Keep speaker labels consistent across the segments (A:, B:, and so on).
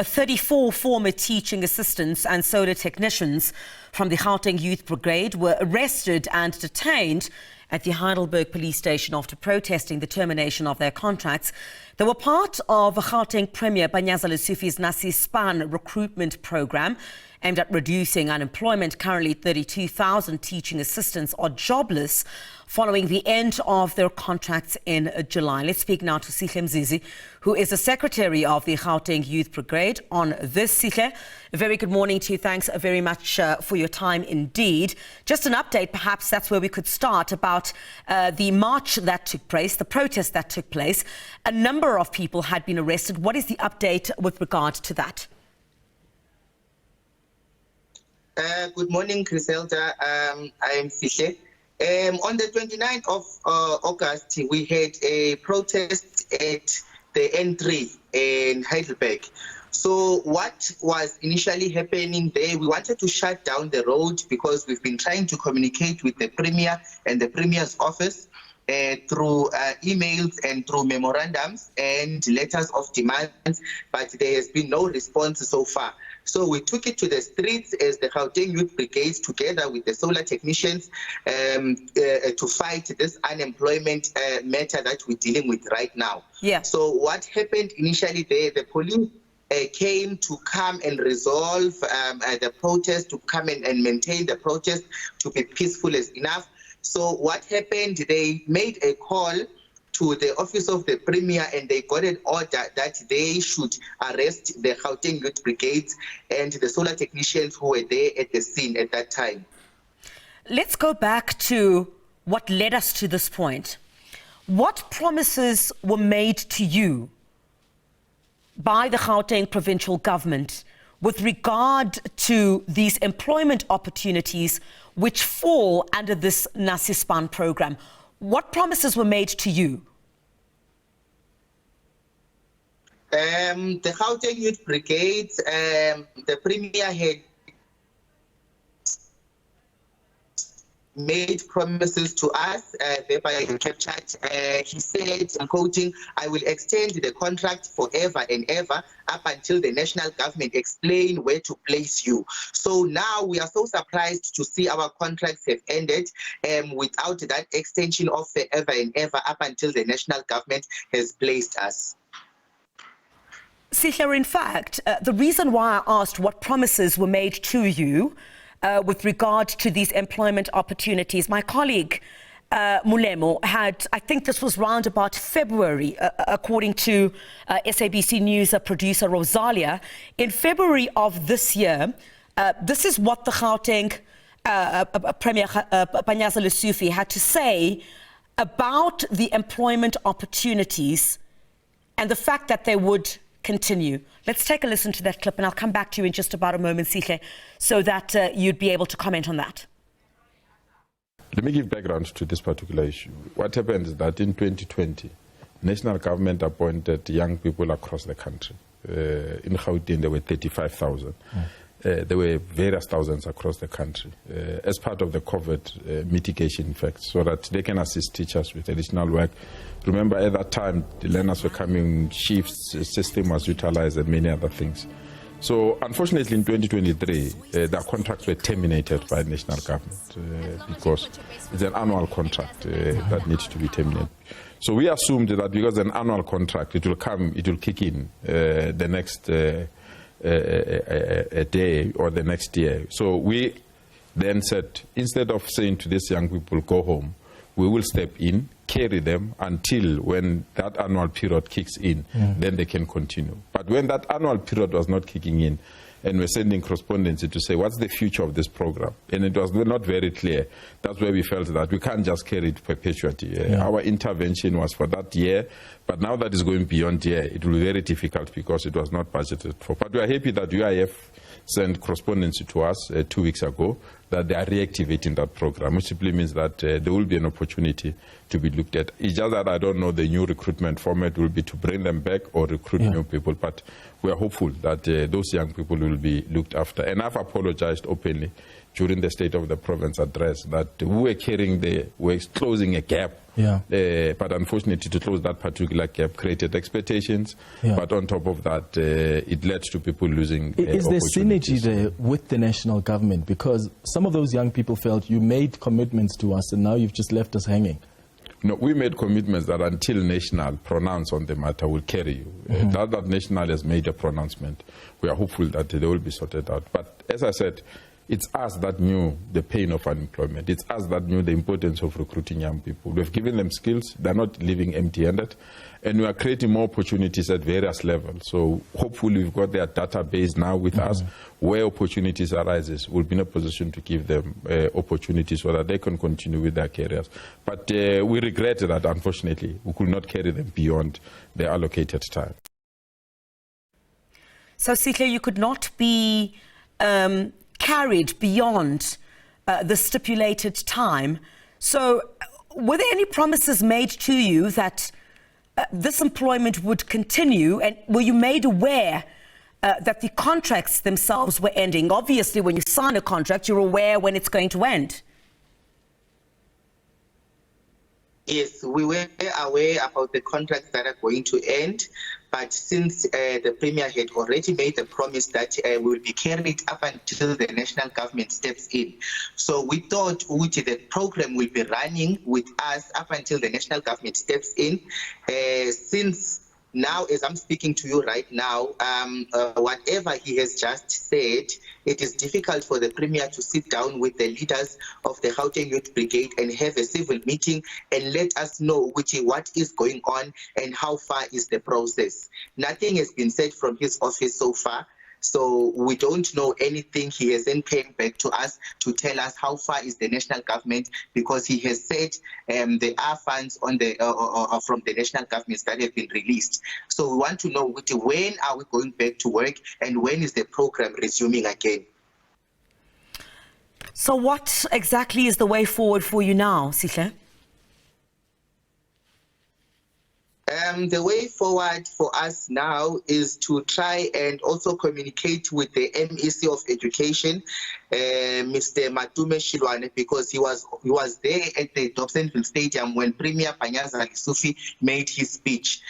A: 34 former teaching assistants and solar technicians from the Gauteng Youth Brigade were arrested and detained at the Heidelberg Police Station after protesting the termination of their contracts. They were part of Gauteng Premier Panyaza Lesufi's Nasi Recruitment Programme aimed at reducing unemployment. Currently, 32,000 teaching assistants are jobless following the end of their contracts in July. Let's speak now to Sihle Mzizi, who is the Secretary of the Gauteng Youth Brigade, on this. Sihle, a very good morning to you. Thanks very much for your time indeed. Just an update, perhaps that's where we could start, about the march that took place, the protest that took place. A number of people had been arrested. What is the update with regard to that?
B: Good morning, Griselda. I am Sihle. On the 29th of August, we had a protest at the N3 in Heidelberg. So what was initially happening there, we wanted to shut down the road because we've been trying to communicate with the Premier and the Premier's office through emails and through memorandums and letters of demands, but there has been no response so far. So we took it to the streets as the Gauteng Youth Brigade, together with the solar technicians, to fight this unemployment matter that we're dealing with right now. Yeah. So what happened initially there, the police came to come and resolve the protest, to come and maintain the protest to be peaceful as enough. So what happened, they made a call to the office of the Premier and they got an order that they should arrest the Gauteng Youth Brigade and the solar technicians who were there at the scene at that time.
A: Let's go back to what led us to this point. What promises were made to you by the Gauteng provincial government with regard to these employment opportunities which fall under this Nasi program? What promises were made to you?
B: The Gauteng Youth Brigade, the Premier had made promises to us, thereby captured. He said, I'm quoting, "I will extend the contract forever and ever up until the national government explain where to place you." So now we are so surprised to see our contracts have ended without that extension of forever and ever up until the national government has placed us.
A: Sihle, in fact, the reason why I asked what promises were made to you with regard to these employment opportunities, my colleague Mulemo had, I think this was round about February, according to SABC News producer Rosalia. In February of this year, this is what the Gauteng Premier Panyaza Lesufi had to say about the employment opportunities and the fact that they would continue. Let's take a listen to that clip and I'll come back to you in just about a moment, Sihle, so that you'd be able to comment on that.
C: Let me give background to this particular issue. What happened is that in 2020, national government appointed young people across the country. In Gauteng, there were 35,000. There were various thousands across the country as part of the COVID mitigation effects, so that they can assist teachers with additional work. Remember, at that time, the learners were coming, shifts, system was utilized, and many other things. So, unfortunately, in 2023, their contracts were terminated by the national government because it's an annual contract that needs to be terminated. So we assumed that because an annual contract, it will kick in the next a day or the next year. So we then said, instead of saying to these young people, go home, we will step in, carry them until when that annual period kicks in, then they can continue. But when that annual period was not kicking in, and we're sending correspondence to say, what's the future of this program? And it was not very clear. That's where we felt that we can't just carry it perpetually. Our intervention was for that year, but now that is going beyond year, it will be very difficult because it was not budgeted for. But we are happy that UIF sent correspondence to us 2 weeks ago that they are reactivating that program, which simply means that there will be an opportunity to be looked at. It's just that I don't know the new recruitment format will be to bring them back or recruit new people, but we are hopeful that those young people will be looked after. And I've apologized openly during the State of the Province address that we're closing a gap.
D: Yeah.
C: But unfortunately, to close that particular gap created expectations.
D: Yeah.
C: But on top of that, it led to people losing
D: Is there synergy there with the national government? Because some of those young people felt you made commitments to us and now you've just left us hanging.
C: No, we made commitments that until National pronounce on the matter will carry you. That National has made a pronouncement. We are hopeful that they will be sorted out. But as I said, it's us that knew the pain of unemployment. It's us that knew the importance of recruiting young people. We've given them skills. They're not living empty-handed. And we are creating more opportunities at various levels. So hopefully we've got their database now with us. Where opportunities arises, we'll be in a position to give them opportunities so that they can continue with their careers. But we regret that, unfortunately, we could not carry them beyond the allocated time.
A: So, Sihle, you could not be carried beyond the stipulated time. So were there any promises made to you that this employment would continue, and were you made aware that the contracts themselves were ending? Obviously, when you sign a contract, you're aware when it's going to end.
B: Yes, we were aware about the contracts that are going to end, but since the Premier had already made a promise that we will be carried up until the national government steps in. So we thought the program will be running with us up until the national government steps in. Since now, as I'm speaking to you right now, whatever he has just said, it is difficult for the Premier to sit down with the leaders of the Gauteng Youth Brigade and have a civil meeting and let us know what is going on and how far is the process. Nothing has been said from his office so far. So we don't know anything. He hasn't came back to us to tell us how far is the national government, because he has said there are funds on the from the national governments that have been released. So we want to know when are we going back to work and when is the program resuming again.
A: So what exactly is the way forward for you now, Sihle?
B: The way forward for us now is to try and also communicate with the MEC of Education, Mr. Matume Shilwane, because he was there at the Dobsonville Stadium when Premier Panyaza Lesufi made his speech.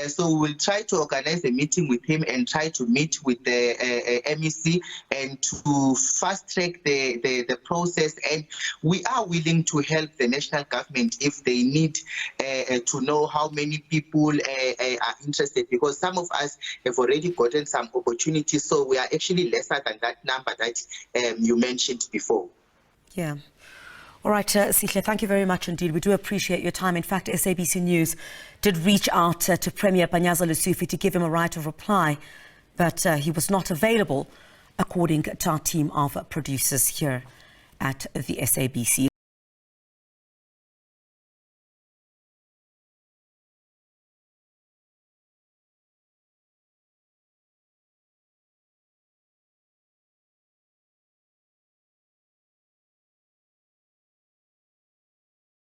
B: So we will try to organize a meeting with him and try to meet with the MEC and to fast track the process. And we are willing to help the national government if they need to know how many people are interested, because some of us have already gotten some opportunities, so we are actually lesser than that number that you mentioned before.
A: Yeah. All right, Sihle, thank you very much indeed. We do appreciate your time. In fact, SABC News did reach out to Premier Panyaza Lesufi to give him a right of reply, but he was not available, according to our team of producers here at the SABC.